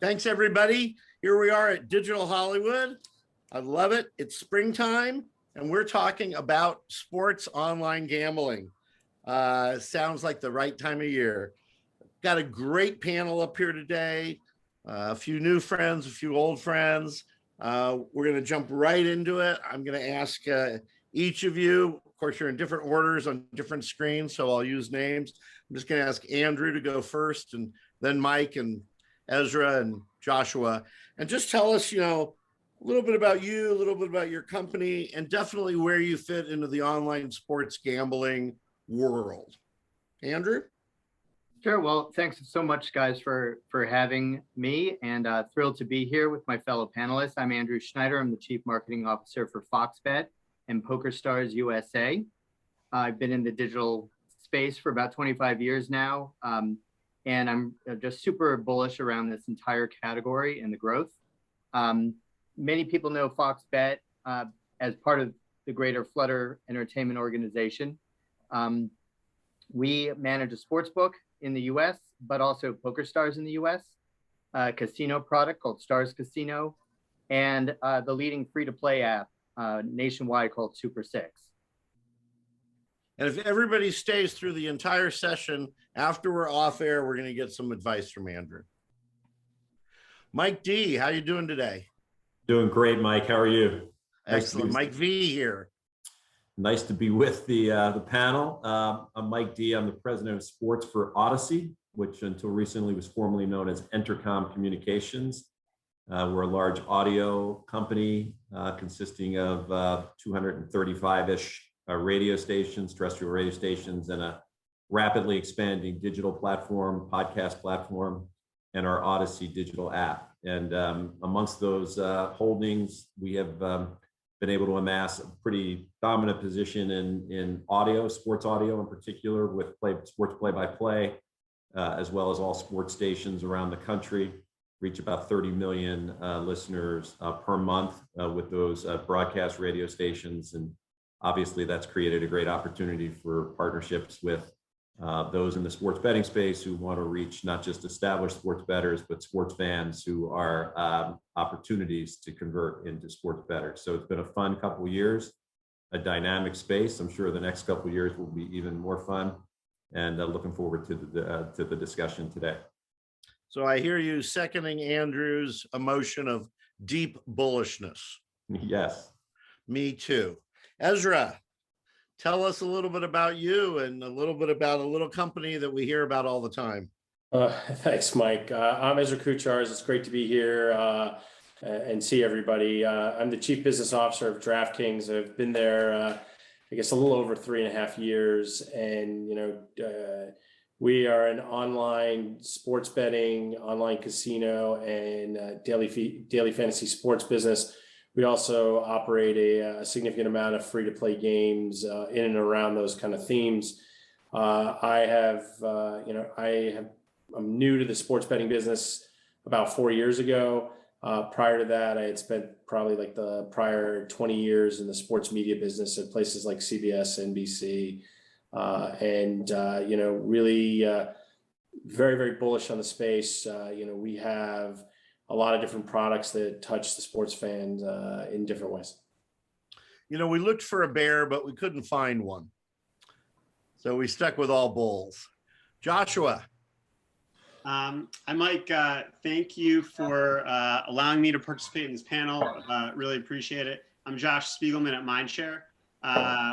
Thanks, everybody. Here we are at Digital Hollywood. I love it. It's springtime, and we're talking about sports online gambling. Sounds like the right time of year. Got a great panel up here today. A few new friends, a few old friends. We're going to jump right into it. I'm going to ask each of you, of course, you're in different orders on different screens, so I'll use names. I'm just going to ask Andrew to go first, and then Mike and Ezra and Joshua, and just tell us, a little bit about you, a little bit about your company, and definitely where you fit into the online sports gambling world. Andrew? Sure. Well, thanks so much, guys, for having me, and thrilled to be here with my fellow panelists. I'm Andrew Schneider. I'm the Chief Marketing Officer for Fox Bet and PokerStars USA. I've been in the digital space for about 25 years now. And I'm just super bullish around this entire category and the growth. Many people know Fox Bet as part of the greater Flutter Entertainment organization. We manage a sports book in the US, but also PokerStars in the US, a casino product called Stars Casino, and the leading free-to-play app nationwide called Super 6. And if everybody stays through the entire session, after we're off air, we're going to get some advice from Andrew. Mike D, how you doing today? Doing great, Mike. How are you? Excellent. Mike V here. Nice to be with the panel. I'm Mike D. I'm the president of sports for Odyssey, which until recently was formerly known as Entercom Communications. We're a large audio company consisting of 235-ish radio stations, terrestrial radio stations, and a rapidly expanding digital platform, podcast platform, and our Odyssey digital app. And amongst those holdings, we have been able to amass a pretty dominant position in audio, sports audio in particular, with sports play-by-play, as well as all sports stations around the country. Reach about 30 million listeners per month with those broadcast radio stations. And obviously, that's created a great opportunity for partnerships with those in the sports betting space who want to reach not just established sports bettors, but sports fans who are opportunities to convert into sports bettors. So it's been a fun couple of years, a dynamic space. I'm sure the next couple of years will be even more fun, and looking forward to the discussion today. So I hear you seconding Andrew's emotion of deep bullishness. Yes. Me too. Ezra, tell us a little bit about you and a little bit about a little company that we hear about all the time. Thanks, Mike. I'm Ezra Kuchars. It's great to be here and see everybody. I'm the Chief Business Officer of DraftKings. I've been there, I guess, a little over 3.5 years. And, we are an online sports betting, online casino, and daily fantasy sports business. We also operate a significant amount of free-to-play games in and around those kind of themes. I'm new to the sports betting business about 4 years ago. Prior to that, I had spent probably like the prior 20 years in the sports media business at places like CBS, NBC, really very, very bullish on the space. We have a lot of different products that touch the sports fans in different ways. We looked for a bear, but we couldn't find one. So we stuck with all bulls. Joshua. Hi, Mike. Thank you for allowing me to participate in this panel. Really appreciate it. I'm Josh Spiegelman at Mindshare.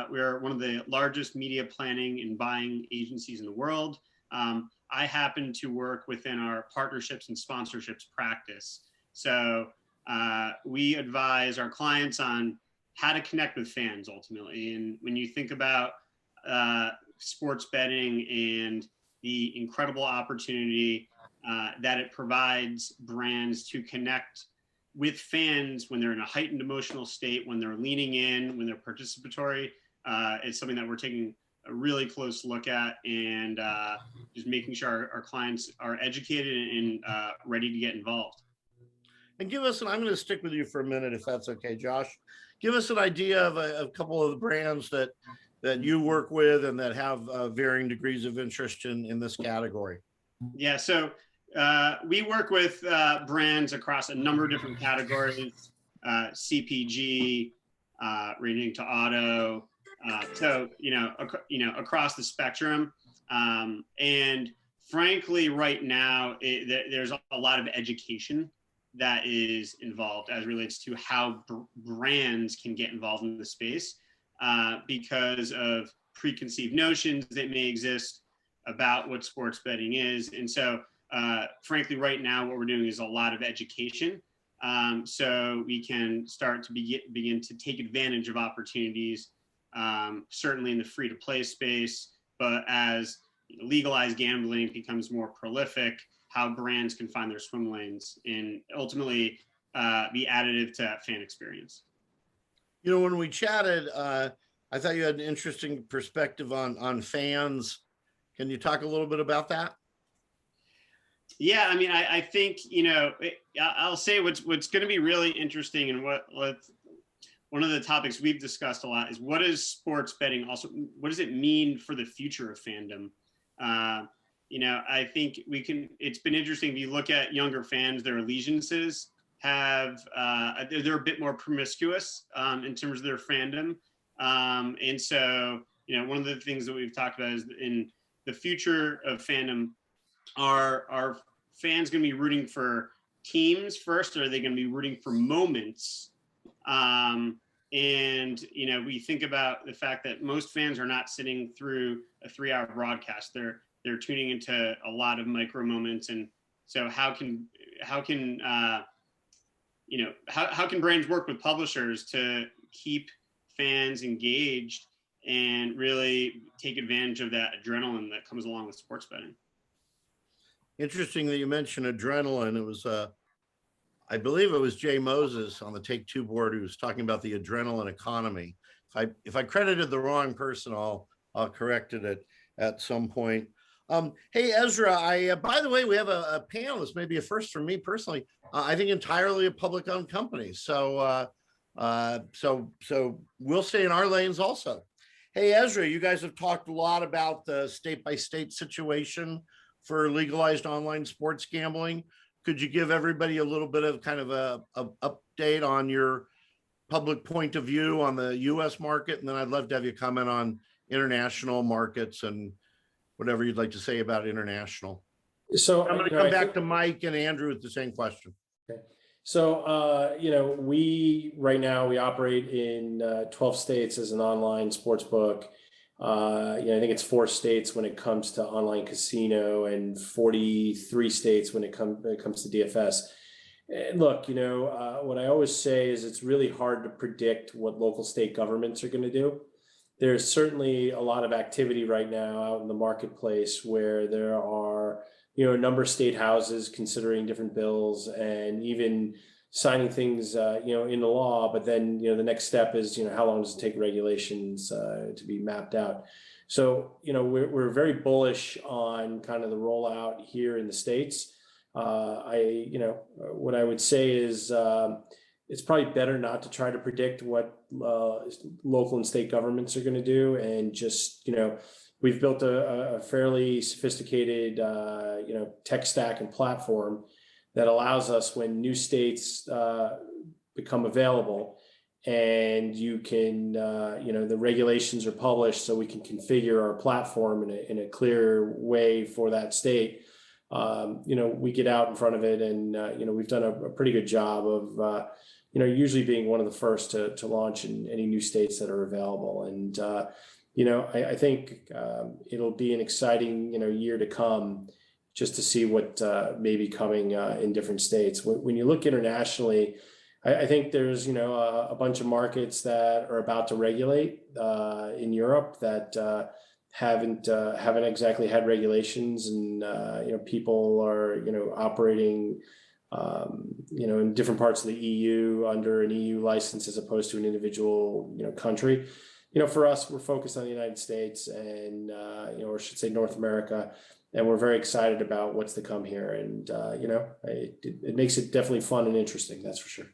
We're one of the largest media planning and buying agencies in the world. I happen to work within our partnerships and sponsorships practice. So we advise our clients on how to connect with fans ultimately. And when you think about sports betting and the incredible opportunity that it provides brands to connect with fans when they're in a heightened emotional state, when they're leaning in, when they're participatory, it's something that we're taking a really close look at, and just making sure our clients are educated and ready to get involved. And give us, and I'm going to stick with you for a minute, if that's okay, Josh. Give us an idea of a couple of the brands that you work with and that have varying degrees of interest in this category. Yeah, so we work with brands across a number of different categories, CPG, ranging to auto. So, across the spectrum. And frankly, right now, there's a lot of education that is involved as relates to how brands can get involved in the space because of preconceived notions that may exist about what sports betting is. And so, frankly, right now, what we're doing is a lot of education. So we can start to begin to take advantage of opportunities, certainly in the free-to-play space, but as legalized gambling becomes more prolific, how brands can find their swim lanes and ultimately be additive to that fan experience. When we chatted, I thought you had an interesting perspective on fans. Can you talk a little bit about that? Yeah, I mean, I think, I'll say what's going to be really interesting and what one of the topics we've discussed a lot is what is sports betting also, what does it mean for the future of fandom? I think it's been interesting if you look at younger fans, their allegiances they're a bit more promiscuous in terms of their fandom. And so, one of the things that we've talked about is in the future of fandom, are fans going to be rooting for teams first, or are they going to be rooting for moments? We think about the fact that most fans are not sitting through a 3-hour broadcast. They're tuning into a lot of micro moments. And so how can brands work with publishers to keep fans engaged and really take advantage of that adrenaline that comes along with sports betting? Interesting that you mentioned adrenaline. It was, I believe it was Jay Moses on the Take-Two board who was talking about the adrenaline economy. If I credited the wrong person, I'll correct it at some point. Hey, Ezra, by the way, we have a panel. This may be a first for me personally. I think entirely a public-owned company. So we'll stay in our lanes also. Hey, Ezra, you guys have talked a lot about the state-by-state situation for legalized online sports gambling. Could you give everybody a little bit of kind of a update on your public point of view on the U.S. market? And then I'd love to have you comment on international markets and whatever you'd like to say about international. So I'm going to come back to Mike and Andrew with the same question. Okay. So, we right now we operate in 12 states as an online sports book. I think it's 4 states when it comes to online casino and 43 states when it comes to DFS. And look, what I always say is it's really hard to predict what local state governments are going to do. There's certainly a lot of activity right now out in the marketplace where there are, a number of state houses considering different bills and even signing things, into law. But then, the next step is, how long does it take regulations to be mapped out? So, we're very bullish on kind of the rollout here in the States. What I would say is it's probably better not to try to predict what local and state governments are going to do. And just, we've built a fairly sophisticated, tech stack and platform that allows us, when new states become available and you can, the regulations are published, so we can configure our platform in a clear way for that state. We get out in front of it, and we've done a pretty good job of usually being one of the first to launch in any new states that are available. And I think it'll be an exciting year to come, just to see what may be coming in different states. When you look internationally, I think there's a bunch of markets that are about to regulate in Europe that haven't exactly had regulations, and people are operating in different parts of the EU under an EU license as opposed to an individual country. For us, we're focused on the United States and or I should say North America, and we're very excited about what's to come here. And it makes it definitely fun and interesting, that's for sure.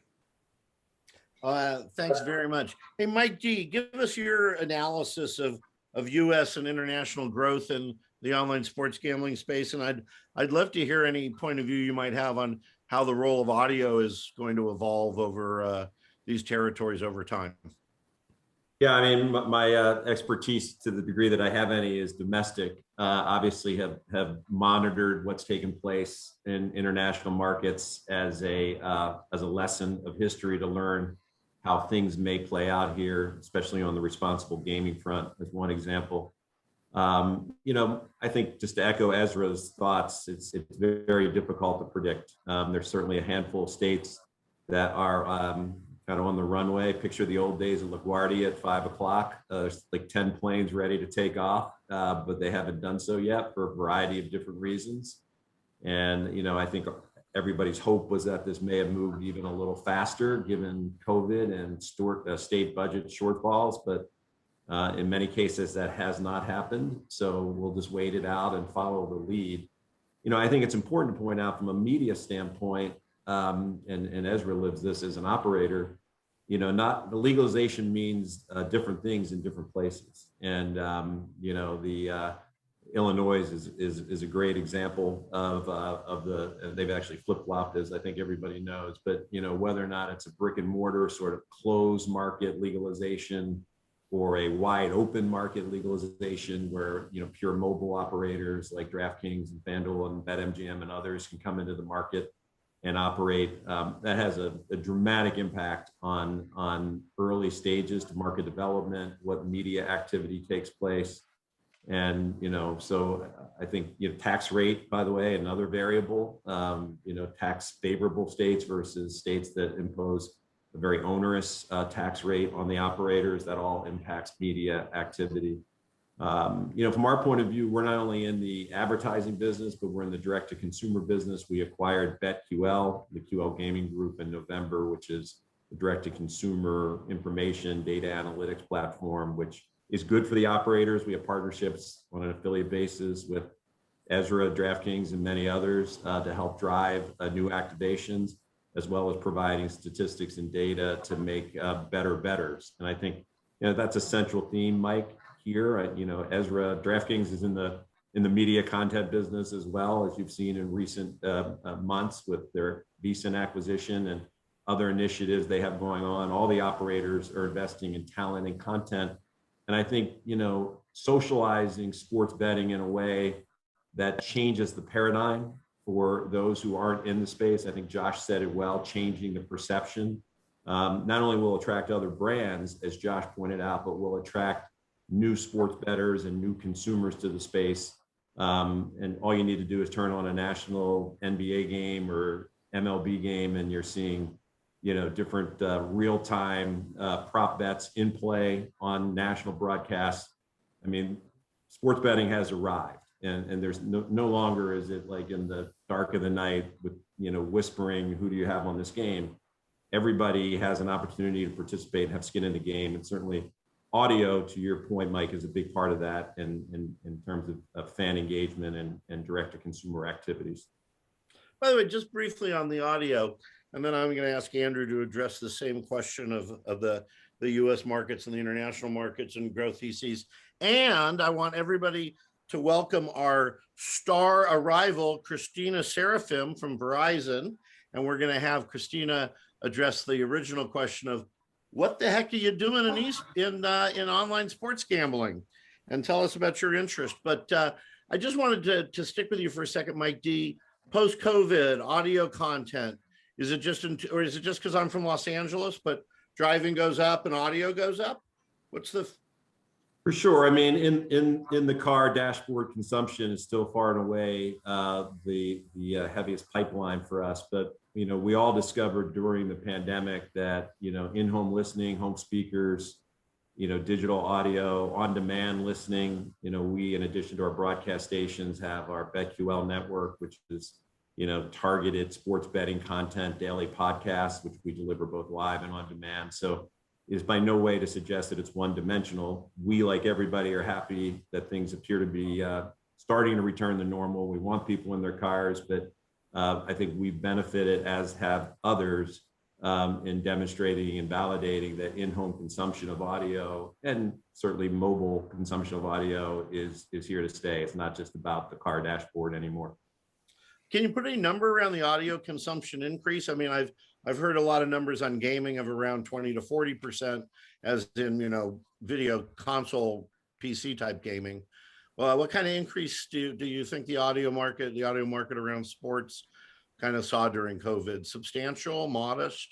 Thanks very much. Hey, Mike D, give us your analysis of U.S. and international growth in the online sports gambling space. And I'd love to hear any point of view you might have on how the role of audio is going to evolve over these territories over time. Yeah, I mean, my expertise, to the degree that I have any, is domestic. Obviously, have monitored what's taken place in international markets as a lesson of history to learn how things may play out here, especially on the responsible gaming front, as one example. I think, just to echo Ezra's thoughts, it's very difficult to predict. There's certainly a handful of states that are kind of on the runway. Picture the old days of LaGuardia at 5 o'clock. There's like 10 planes ready to take off, but they haven't done so yet for a variety of different reasons. And, I think everybody's hope was that this may have moved even a little faster given COVID and state budget shortfalls, but in many cases that has not happened. So we'll just wait it out and follow the lead. I think it's important to point out from a media standpoint, and Ezra lives this as an operator, not the legalization means different things in different places. And, Illinois is a great example of they've actually flip-flopped, as I think everybody knows, but, whether or not it's a brick and mortar sort of closed market legalization or a wide open market legalization where, pure mobile operators like DraftKings and FanDuel and BetMGM and others can come into the market and operate, that has a dramatic impact on early stages to market development, what media activity takes place. And, so I think, tax rate, by the way, another variable, tax favorable states versus states that impose a very onerous tax rate on the operators, that all impacts media activity. From our point of view, we're not only in the advertising business, but we're in the direct to consumer business. We acquired BetQL, the QL Gaming Group, in November, which is the direct to consumer information data analytics platform, which is good for the operators. We have partnerships on an affiliate basis with Ezra, DraftKings, and many others to help drive new activations, as well as providing statistics and data to make better bettors. And I think that's a central theme, Mike. Here, Ezra, DraftKings is in the media content business as well, as you've seen in recent months with their VSiN acquisition and other initiatives they have going on. All the operators are investing in talent and content. And I think, socializing sports betting in a way that changes the paradigm for those who aren't in the space. I think Josh said it well, changing the perception. Not only will attract other brands, as Josh pointed out, but will attract new sports bettors and new consumers to the space. And all you need to do is turn on a national NBA game or MLB game, and you're seeing different real-time prop bets in play on national broadcasts. I mean, sports betting has arrived, and there's no longer is it like in the dark of the night with whispering, who do you have on this game? Everybody has an opportunity to participate and have skin in the game, and certainly audio, to your point, Mike, is a big part of that in terms of fan engagement and direct-to-consumer activities. By the way, just briefly on the audio, and then I'm going to ask Andrew to address the same question of the U.S. markets and the international markets and growth he sees. And I want everybody to welcome our star arrival, Christina Seraphim from Verizon. And we're going to have Christina address the original question of what the heck are you doing in online sports gambling, and tell us about your interest. But I just wanted to stick with you for a second, Mike D. Post-COVID audio content. Is it just because I'm from Los Angeles, but driving goes up and audio goes up? What's the? For sure. I mean, in the car, dashboard consumption is still far and away the heaviest pipeline for us. But we all discovered during the pandemic that in-home listening, home speakers, digital audio, on-demand listening. We, in addition to our broadcast stations, have our BetQL network, which is targeted sports betting content, daily podcasts, which we deliver both live and on demand. So it's by no way to suggest that it's one dimensional. We, like everybody, are happy that things appear to be starting to return to normal. We want people in their cars, but I think we've benefited, as have others, in demonstrating and validating that in-home consumption of audio and certainly mobile consumption of audio is here to stay. It's not just about the car dashboard anymore. Can you put any number around the audio consumption increase? I mean, I've heard a lot of numbers on gaming of around 20 to 40%, as in, video console PC type gaming. Well, what kind of increase do you think the audio market around sports kind of saw during COVID? Substantial, modest?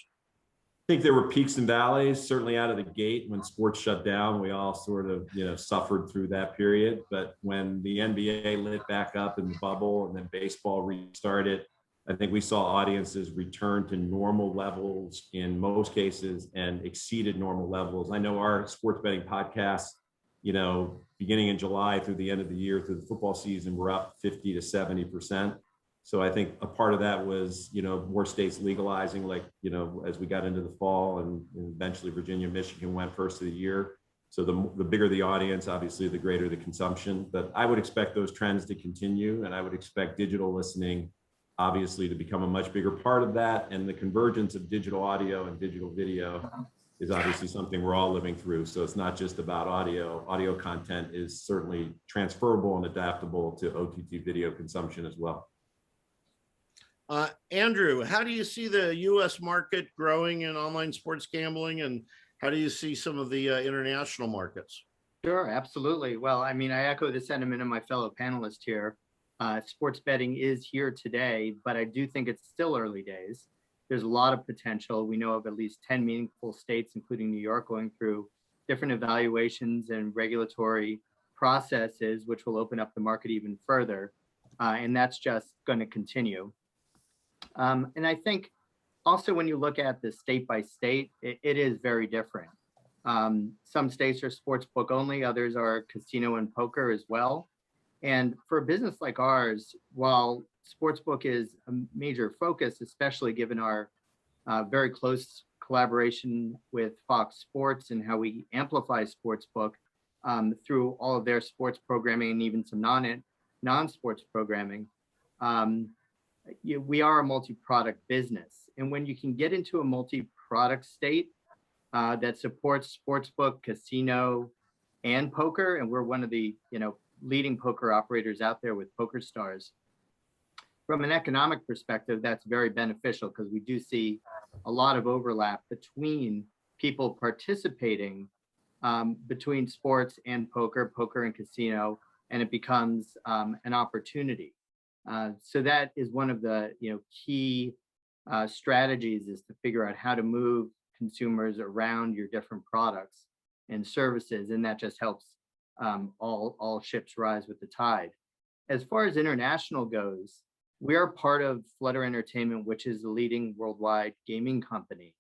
I think there were peaks and valleys, certainly out of the gate when sports shut down. We all sort of, suffered through that period. But when the NBA lit back up in the bubble and then baseball restarted, I think we saw audiences return to normal levels in most cases and exceeded normal levels. I know our sports betting podcasts, beginning in July through the end of the year, through the football season, we're up 50 to 70%. So I think a part of that was, more states legalizing, like, as we got into the fall, and eventually Virginia, Michigan went first of the year. So the bigger the audience, obviously, the greater the consumption. But I would expect those trends to continue, and I would expect digital listening, obviously, to become a much bigger part of that. And the convergence of digital audio and digital video is obviously something we're all living through. So it's not just about audio. Audio content is certainly transferable and adaptable to OTT video consumption as well. Andrew, how do you see the U.S. market growing in online sports gambling, and how do you see some of the international markets? Sure, absolutely. Well, I mean, I echo the sentiment of my fellow panelists here. Sports betting is here today, but I do think it's still early days. There's a lot of potential. We know of at least 10 meaningful states, including New York, going through different evaluations and regulatory processes, which will open up the market even further. And that's just going to continue. And I think also when you look at the state by state, it is very different. Some states are sports book only, others are casino and poker as well. And for a business like ours, while sportsbook is a major focus, especially given our very close collaboration with Fox Sports and how we amplify sportsbook through all of their sports programming and even some non-sports programming, we are a multi-product business. And when you can get into a multi-product state that supports sportsbook, casino, and poker, and we're one of the leading poker operators out there with PokerStars. From an economic perspective, that's very beneficial because we do see a lot of overlap between people participating between sports and poker and casino, and it becomes an opportunity. So that is one of the key strategies, is to figure out how to move consumers around your different products and services, and that just helps all ships rise with the tide. As far as international goes, we are part of Flutter Entertainment, which is the leading worldwide gaming company.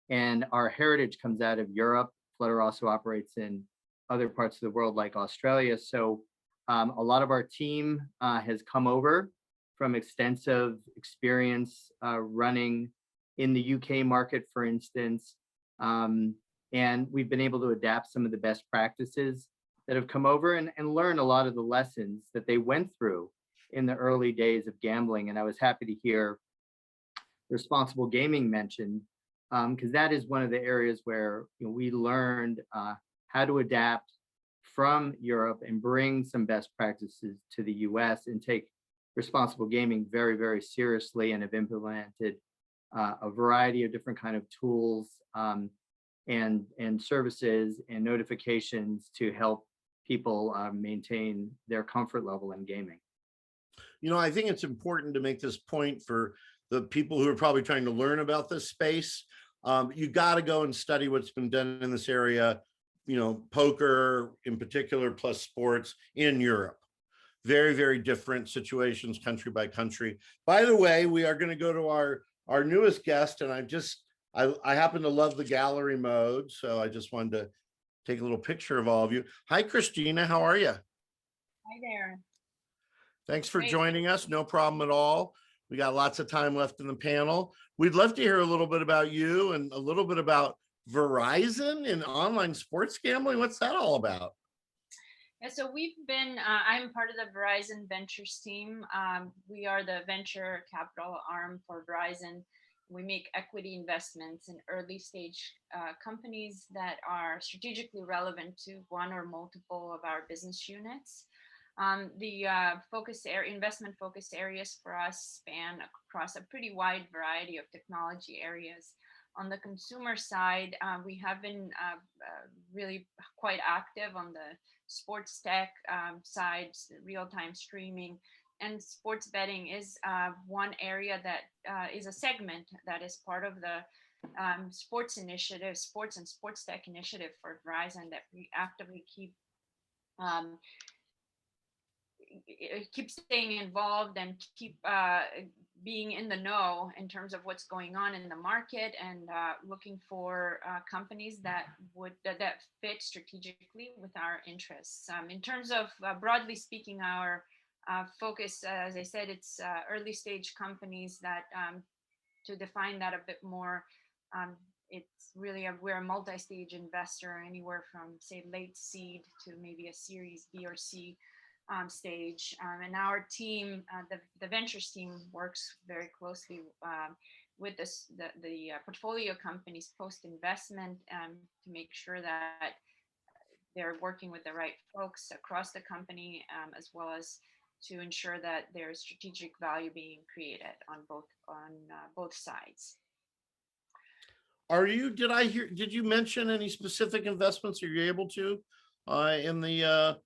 And our heritage comes out of Europe. Flutter also operates in other parts of the world like Australia. So a lot of our team has come over from extensive experience running in the UK market, for instance. And we've been able to adapt some of the best practices that have come over and learn a lot of the lessons that they went through in the early days of gambling. And I was happy to hear responsible gaming mentioned, because that is one of the areas where we learned how to adapt from Europe and bring some best practices to the US and take responsible gaming very, very seriously, and have implemented a variety of different kind of tools and services and notifications to help people maintain their comfort level in gaming. I think it's important to make this point for the people who are probably trying to learn about this space. You got to go and study what's been done in this area, poker in particular, plus sports in Europe. Very, very different situations, country by country. By the way, we are going to go to our newest guest, and I happen to love the gallery mode, so I just wanted to take a little picture of all of you. Hi, Christina. How are you? Hi there. Thanks for Great. joining us. No problem at all. We got lots of time left in the panel. We'd love to hear a little bit about you and a little bit about Verizon and online sports gambling. What's that all about? Yeah, so I'm part of the Verizon Ventures team. We are the venture capital arm for Verizon. we make equity investments in early stage companies that are strategically relevant to one or multiple of our business units. The investment focus areas for us span across a pretty wide variety of technology areas. On the consumer side, we have been really quite active on the sports tech side, real-time streaming, and sports betting is one area that is a segment that is part of the sports initiative, sports and sports tech initiative for Verizon that we actively keep staying involved and keep being in the know in terms of what's going on in the market, and looking for companies that fit strategically with our interests. In terms of broadly speaking, our focus, as I said, it's early stage companies that, to define that a bit more, it's really we're a multi-stage investor, anywhere from say late seed to maybe a series B or C stage. And our team, the ventures team, works very closely with the portfolio companies post-investment to make sure that they're working with the right folks across the company, as well as to ensure that there's strategic value being created on both sides. Did you mention any specific investments? Are you able to in the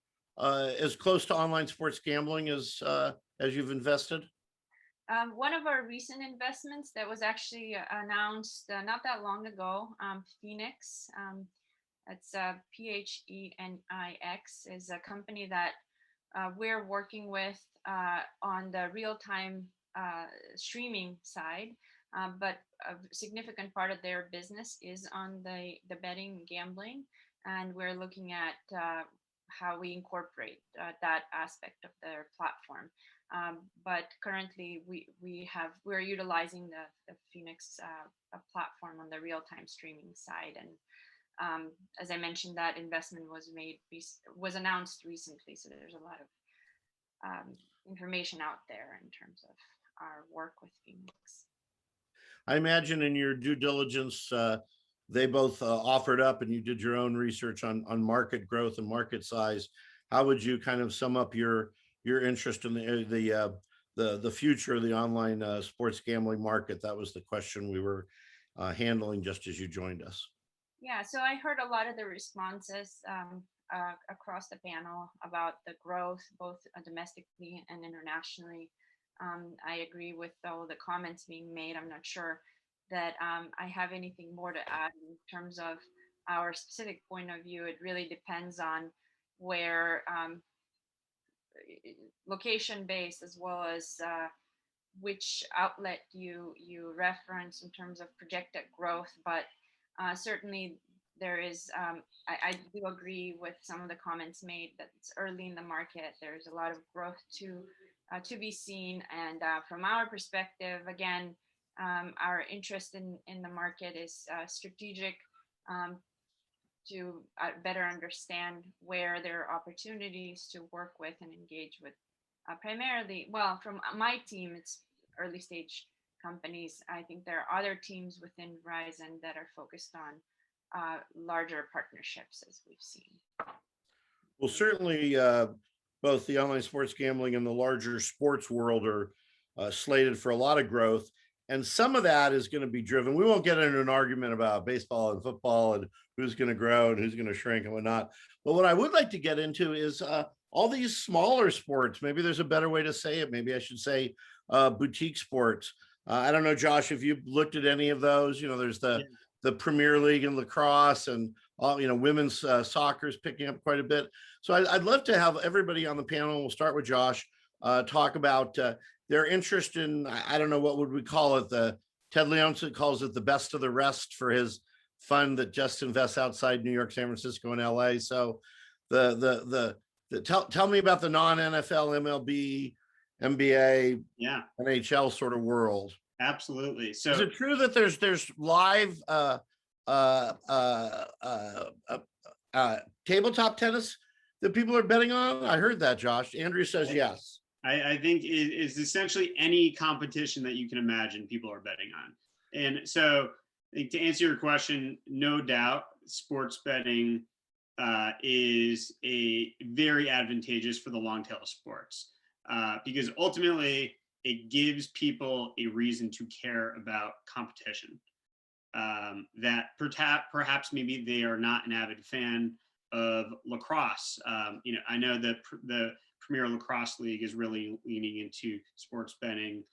as close to online sports gambling as you've invested? One of our recent investments that was actually announced not that long ago, Phoenix, it's PHENIX, is a company that we're working with on the real-time streaming side, but a significant part of their business is on the betting and gambling, and we're looking at how we incorporate that aspect of their platform. But currently, we're utilizing the Phoenix platform on the real-time streaming side, and as I mentioned, that investment was announced recently, so there's a lot of information out there in terms of our work with Phoenix. I imagine in your due diligence, they both offered up, and you did your own research on market growth and market size. How would you kind of sum up your interest in the future of the online sports gambling market? That was the question we were handling just as you joined us. Yeah, so I heard a lot of the responses across the panel about the growth, both domestically and internationally. I agree with all the comments being made. I'm not sure that I have anything more to add in terms of our specific point of view. It really depends on where location based, as well as which outlet you reference in terms of projected growth. But certainly there is, I do agree with some of the comments made that it's early in the market. There's a lot of growth to be seen. And from our perspective, again, our interest in the market is strategic, to better understand where there are opportunities to work with and engage with primarily, well, from my team, it's early stage companies. I think there are other teams within Verizon that are focused on larger partnerships, as we've seen. Well, certainly both the online sports gambling and the larger sports world are slated for a lot of growth. And some of that is going to be driven. We won't get into an argument about baseball and football and who's going to grow and who's going to shrink and whatnot. But what I would like to get into is all these smaller sports. Maybe there's a better way to say it. Maybe I should say boutique sports. I don't know, Josh, if you've looked at any of those. You know, there's the Premier League in lacrosse, and all, you know, women's soccer is picking up quite a bit. So I'd love to have everybody on the panel. We'll start with Josh. Talk about their interest in, I don't know, what would we call it? The Ted Leonsis calls it the best of the rest for his fund that just invests outside New York, San Francisco, and LA. So tell me about the non-NFL, MLB, NBA, NHL sort of world. Absolutely. So is it true that there's live tabletop tennis that people are betting on? I heard that, Josh. Andrew says yes. I think it is essentially any competition that you can imagine people are betting on. And so I think to answer your question, no doubt sports betting is a very advantageous for the long tail of sports because ultimately it gives people a reason to care about competition that perhaps maybe they are not an avid fan of lacrosse. I know that the Premier Lacrosse League is really leaning into sports betting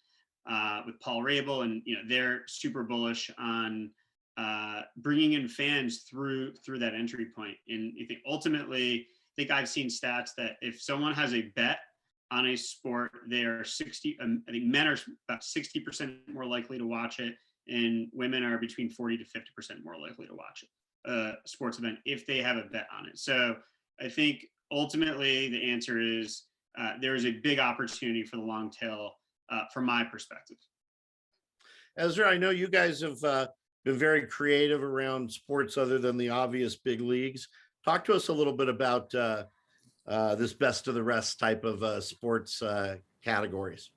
with Paul Rabel, and they're super bullish on bringing in fans through that entry point. And I think ultimately, I think I've seen stats that if someone has a bet on a sport, they are 60. I think men are about 60% more likely to watch it, and women are between 40 to 50% more likely to watch a sports event if they have a bet on it. So I think ultimately the answer is there is a big opportunity for the long tail from my perspective. Ezra, I know you guys have been very creative around sports other than the obvious big leagues. Talk to us a little bit about this best of the rest type of sports categories.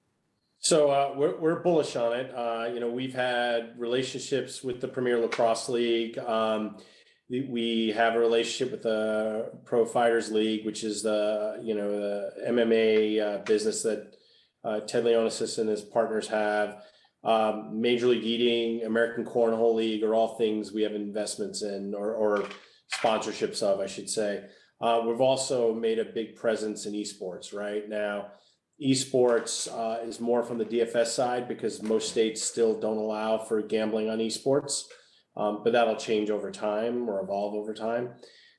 So we're bullish on it. We've had relationships with the Premier Lacrosse League. We have a relationship with the Pro Fighters League, which is the MMA business that Ted Leonis and his partners have. Major League Eating, American Cornhole League are all things we have investments in or sponsorships of, I should say. We've also made a big presence in esports right now. Esports is more from the DFS side because most states still don't allow for gambling on esports, but that'll change over time or evolve over time.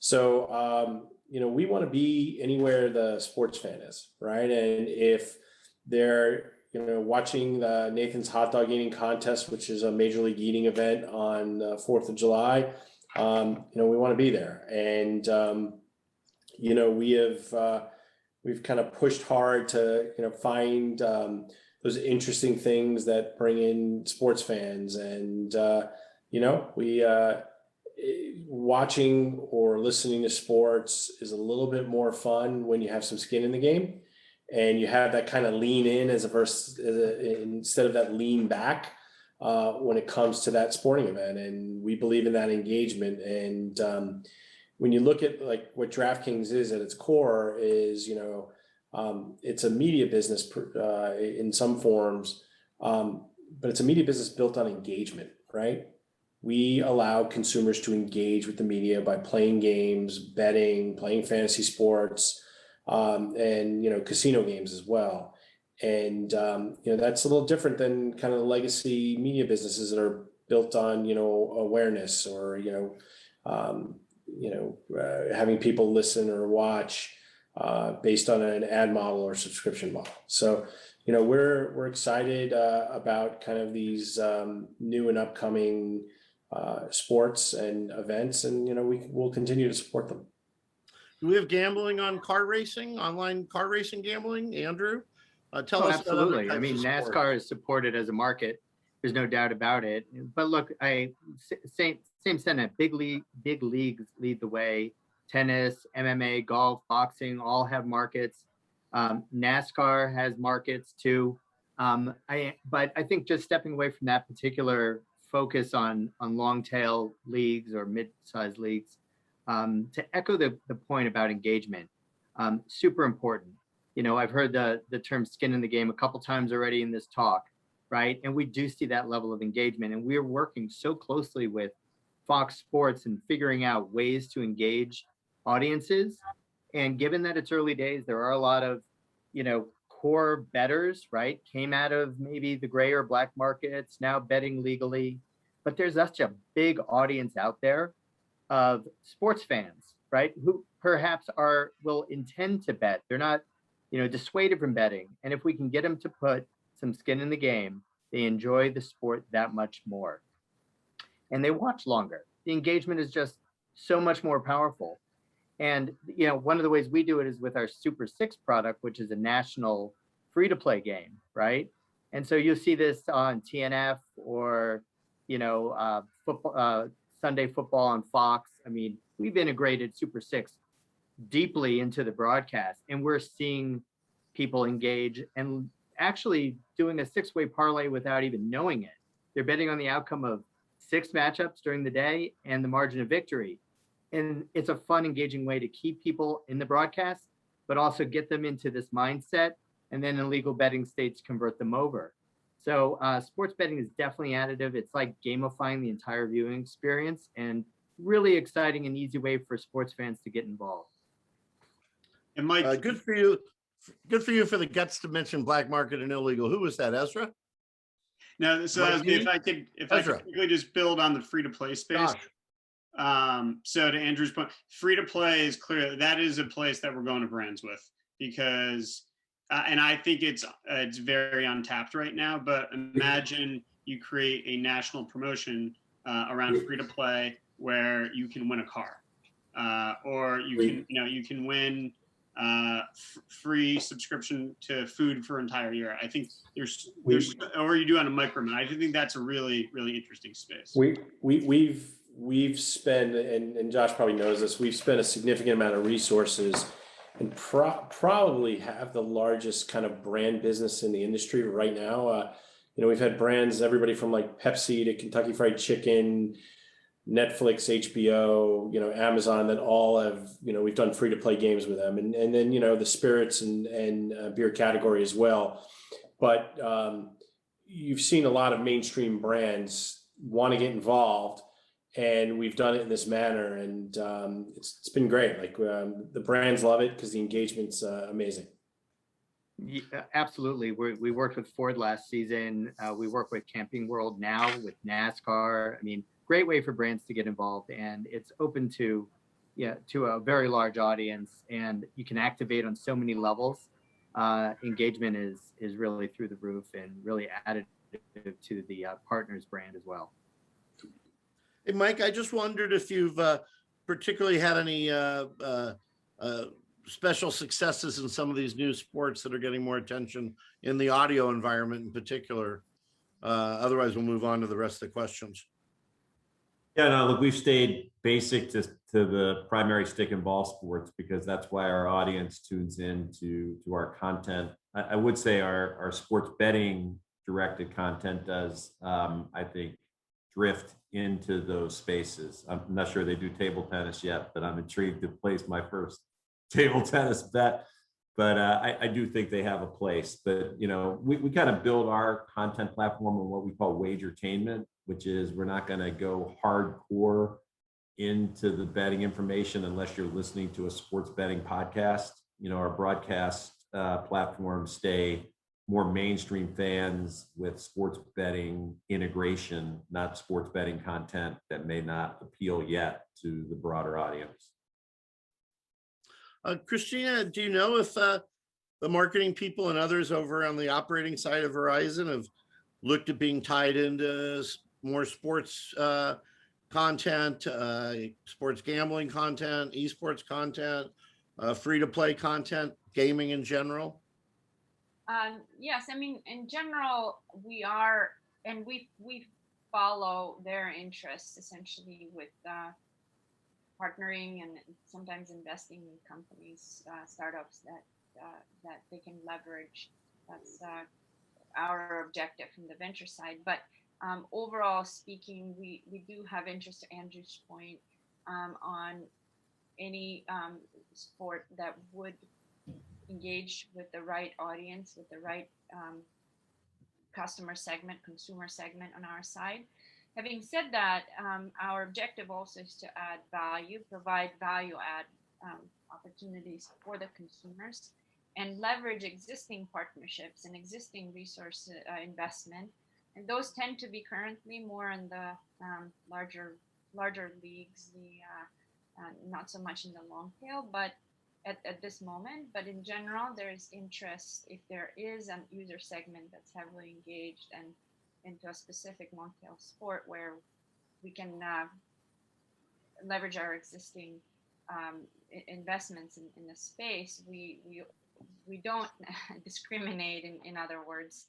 So, we want to be anywhere the sports fan is, right? And if they're, watching the Nathan's Hot Dog Eating Contest, which is a Major League Eating event on 4th of July, we want to be there. And, we've kind of pushed hard to, find those interesting things that bring in sports fans. And, watching or listening to sports is a little bit more fun when you have some skin in the game and you have that kind of lean in instead of that lean back when it comes to that sporting event. And we believe in that engagement. And when you look at like what DraftKings is at its core is, it's a media business in some forms, but it's a media business built on engagement, right? We allow consumers to engage with the media by playing games, betting, playing fantasy sports, and casino games as well. And that's a little different than kind of the legacy media businesses that are built on awareness or having people listen or watch based on an ad model or subscription model. So we're excited about kind of these new and upcoming sports and events, and we'll continue to support them. Do we have gambling on car racing, online car racing gambling, Andrew? Tell us. Absolutely. I mean, NASCAR is supported as a market. There's no doubt about it. But look, same sentiment. Big leagues lead the way. Tennis, MMA, golf, boxing all have markets. NASCAR has markets too. But I think just stepping away from that particular focus on long tail leagues or mid-sized leagues, to echo the point about engagement, super important. I've heard the term skin in the game a couple times already in this talk, right? And we do see that level of engagement. And we're working so closely with Fox Sports and figuring out ways to engage audiences. And given that it's early days, there are a lot of, core bettors, right? Came out of maybe the gray or black markets, now betting legally. But there's such a big audience out there of sports fans, right? Who perhaps will intend to bet. They're not, dissuaded from betting. And if we can get them to put some skin in the game, they enjoy the sport that much more. And they watch longer. The engagement is just so much more powerful. And, one of the ways we do it is with our Super 6 product, which is a national free-to-play game, right? And so you'll see this on TNF or, football, Sunday football on Fox. I mean, we've integrated Super 6 deeply into the broadcast, and we're seeing people engage and actually doing a 6-way parlay without even knowing it. They're betting on the outcome of 6 matchups during the day and the margin of victory. And it's a fun, engaging way to keep people in the broadcast, but also get them into this mindset, and then in legal betting states convert them over. So sports betting is definitely additive. It's like gamifying the entire viewing experience, and really exciting and easy way for sports fans to get involved. And Mike, Good for you. Good for you for the guts to mention black market and illegal. Who was that, Ezra? no, so Mike if D? I could Ezra. quickly just build on the free to play space. Josh. So to Andrew's point, free to play is clear. That is a place that we're going to brands with, because, and I think it's very untapped right now. But imagine you create a national promotion around free to play where you can win a car, or you can win free subscription to food for an entire year. I think there's or you do on a micro. I think that's a really, really interesting space. We've spent, and Josh probably knows this, we've spent a significant amount of resources and probably have the largest kind of brand business in the industry right now. We've had brands, everybody from like Pepsi to Kentucky Fried Chicken, Netflix, HBO, Amazon, that all have, we've done free to play games with them, and then, the spirits and beer category as well. But you've seen a lot of mainstream brands want to get involved, and we've done it in this manner, and it's been great. Like the brands love it because the engagement's amazing. Yeah, absolutely. We worked with Ford last season. We work with Camping World now with NASCAR. I mean, great way for brands to get involved, and it's open to a very large audience, and you can activate on so many levels. Engagement is really through the roof and really additive to the partners brand as well. Hey, Mike, I just wondered if you've particularly had any special successes in some of these new sports that are getting more attention in the audio environment in particular. Otherwise, we'll move on to the rest of the questions. Yeah, no, look, we've stayed basic to the primary stick and ball sports because that's why our audience tunes in to our content. I would say our sports betting directed content does, I think, drift into those spaces. I'm not sure they do table tennis yet, but I'm intrigued to place my first table tennis bet. But I do think they have a place. But, we kind of build our content platform on what we call wagertainment, which is we're not going to go hardcore into the betting information unless you're listening to a sports betting podcast. Our broadcast platforms stay more mainstream fans with sports betting integration, not sports betting content that may not appeal yet to the broader audience. Christina, do you know if the marketing people and others over on the operating side of Verizon have looked at being tied into more sports content, sports gambling content, esports content, free-to-play content, gaming in general? Yes, I mean, in general, we are, and we follow their interests essentially with partnering and sometimes investing in companies, startups that they can leverage. That's our objective from the venture side. But overall speaking, we do have interest, to Andrew's point, on any sport that would engage with the right audience, with the right customer segment, consumer segment on our side. Having said that, our objective also is to add value, provide value add opportunities for the consumers, and leverage existing partnerships and existing resource investment. And those tend to be currently more in the larger leagues, not so much in the long tail, but at this moment. But in general, there is interest if there is a user segment that's heavily engaged and into a specific long tail sport where we can leverage our existing investments in the space. We don't discriminate, in other words,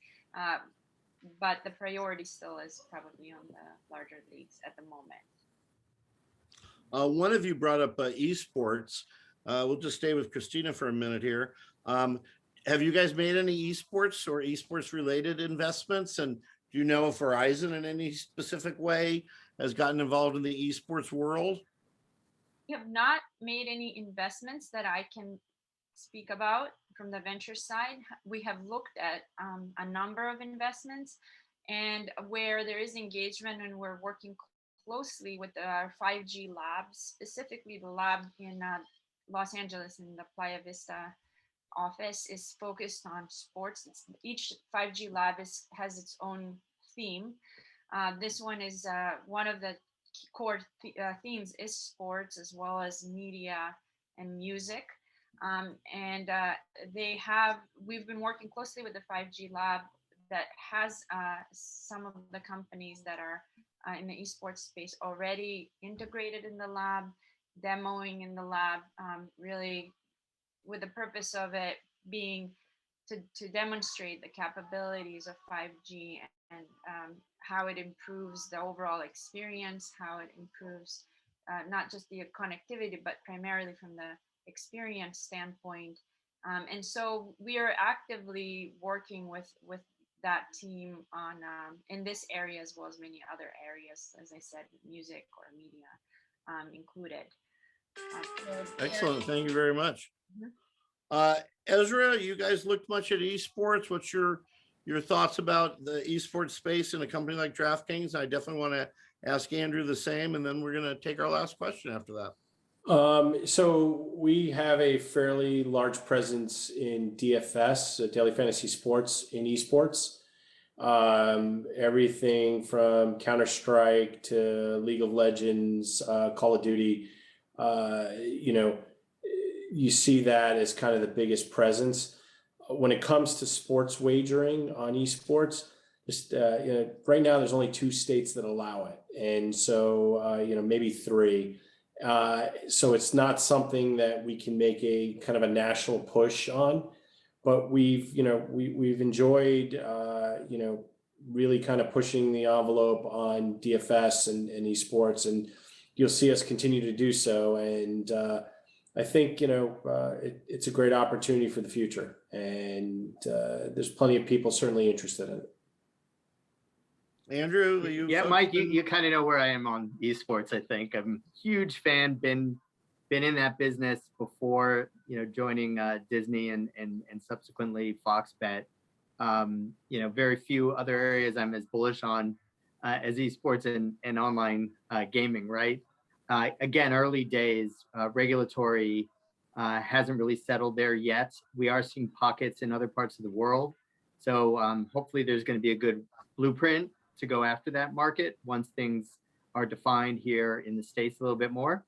but the priority still is probably on the larger leagues at the moment. One of you brought up esports. We'll just stay with Christina for a minute here. Have you guys made any esports or esports related investments? And do Do you know if Verizon in any specific way has gotten involved in the esports world? We have not made any investments that I can speak about from the venture side. We have looked at a number of investments, and where there is engagement and we're working closely with our 5G labs, specifically the lab in Los Angeles in the Playa Vista office is focused on sports. Each 5G lab has its own theme. This one is one of the core themes is sports as well as media and music. And we've been working closely with the 5G lab that has some of the companies that are in the esports space already integrated in the lab, demoing in the lab, really with the purpose of it being to demonstrate the capabilities of 5G and how it improves the overall experience, how it improves not just the connectivity, but primarily from the experience standpoint. And so we are actively working with that team on in this area as well as many other areas, as I said, music or media included. Excellent. Thank you very much. Mhm. Ezra, you guys looked much at esports. What's your thoughts about the esports space in a company like DraftKings? I definitely want to ask Andrew the same, and then we're going to take our last question after that. So we have a fairly large presence in DFS, Daily Fantasy Sports, in esports. Everything from Counter-Strike to League of Legends, Call of Duty, you see that as kind of the biggest presence. When it comes to sports wagering on esports, just right now there's only 2 states that allow it, and so maybe 3. So it's not something that we can make a kind of a national push on, but we've enjoyed really kind of pushing the envelope on DFS and esports, and you'll see us continue to do so. And I think it's a great opportunity for the future, and there's plenty of people certainly interested in it. Andrew, Yeah, Mike, you kind of know where I am on esports. I think I'm a huge fan. Been in that business before, joining Disney and subsequently Fox Bet. Very few other areas I'm as bullish on as esports and online gaming. Right. Again, early days. Regulatory hasn't really settled there yet. We are seeing pockets in other parts of the world. So hopefully there's going to be a good blueprint to go after that market once things are defined here in the States a little bit more.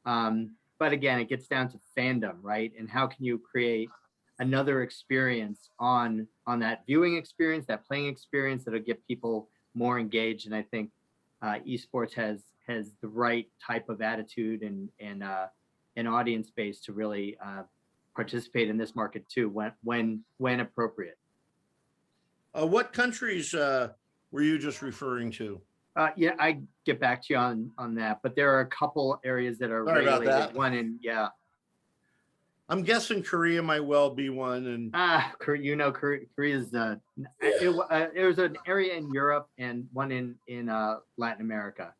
But again, it gets down to fandom, right? And how can you create another experience on that viewing experience, that playing experience that'll get people more engaged? And I think esports has the right type of attitude and an audience base to really participate in this market too, when appropriate. What countries were you just referring to? Yeah, I get back to you on that, but there are a couple areas that are Sorry about regulated. that. One in, yeah. I'm guessing Korea might well be one. And Korea's it was an area in Europe and one in Latin America.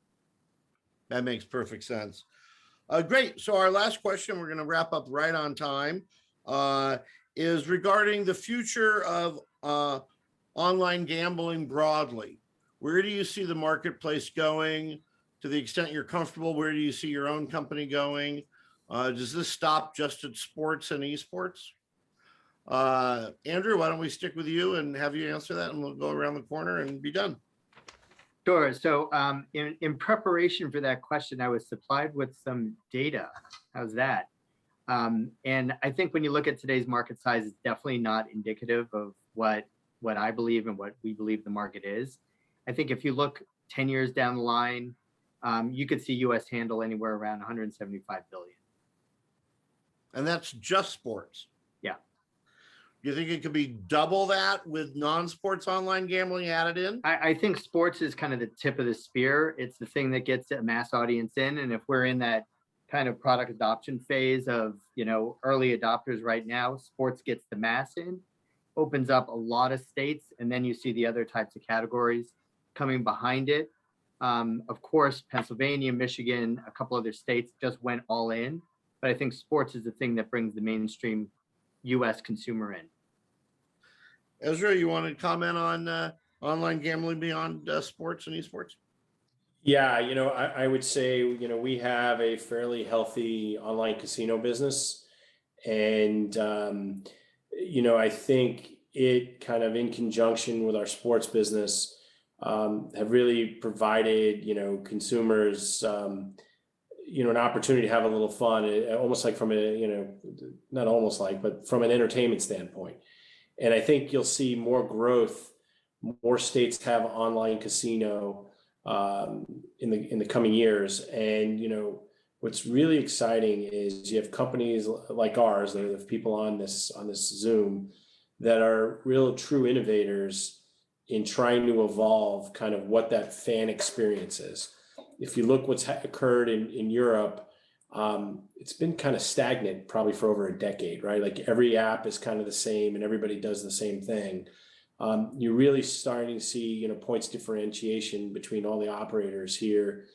that makes perfect sense. Great. So our last question, we're going to wrap up right on time, is regarding the future of online gambling broadly. Where do you see the marketplace going? To the extent you're comfortable, where do you see your own company going? Does this stop just at sports and esports? Andrew, why don't we stick with you and have you answer that, and we'll go around the corner and be done. Sure. So in preparation for that question, I was supplied with some data. How's that? And I think when you look at today's market size, it's definitely not indicative of what I believe and what we believe the market is. I think if you look 10 years down the line, you could see US handle anywhere around 175 billion. And that's just sports. Yeah. You think it could be double that with non-sports online gambling added in? I think sports is kind of the tip of the spear. It's the thing that gets a mass audience in. And if we're in that kind of product adoption phase of, early adopters right now, sports gets the mass in. opens up a lot of states, and then you see the other types of categories coming behind it. Of course, Pennsylvania, Michigan, a couple other states just went all in, but I think sports is the thing that brings the mainstream US consumer in. Ezra, you want to comment on online gambling beyond sports and esports? Yeah, I would say, we have a fairly healthy online casino business. And, I think it kind of in conjunction with our sports business have really provided, consumers, an opportunity to have a little fun, almost like from a, not almost like, but from an entertainment standpoint. And I think you'll see more growth, more states have online casino in the coming years. And, what's really exciting is you have companies like ours, that have people on this Zoom that are real true innovators in trying to evolve kind of what that fan experience is. If you look what's occurred in Europe, it's been kind of stagnant probably for over a decade, right? Like every app is kind of the same and everybody does the same thing. You're really starting to see, points differentiation between all the operators here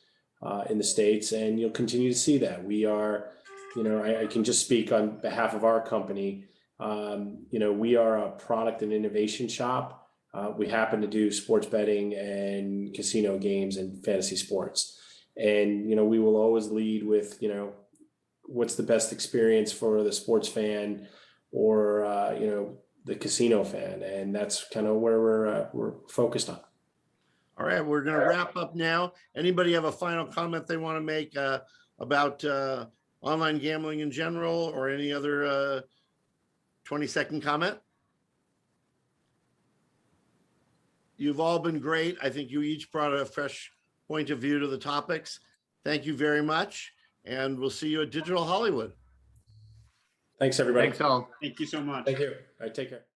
in the States, and you'll continue to see that. We are, I can just speak on behalf of our company. We are a product and innovation shop. We happen to do sports betting and casino games and fantasy sports. And, we will always lead with, what's the best experience for the sports fan or, the casino fan. And that's kind of where we're focused on. All right, we're going to wrap up now. Anybody have a final comment they want to make about online gambling in general, or any other 20-second comment? You've all been great. I think you each brought a fresh point of view to the topics. Thank you very much. And we'll see you at Digital Hollywood. Thanks, everybody. Thanks all. Thank you so much. Thank you. All right, take care.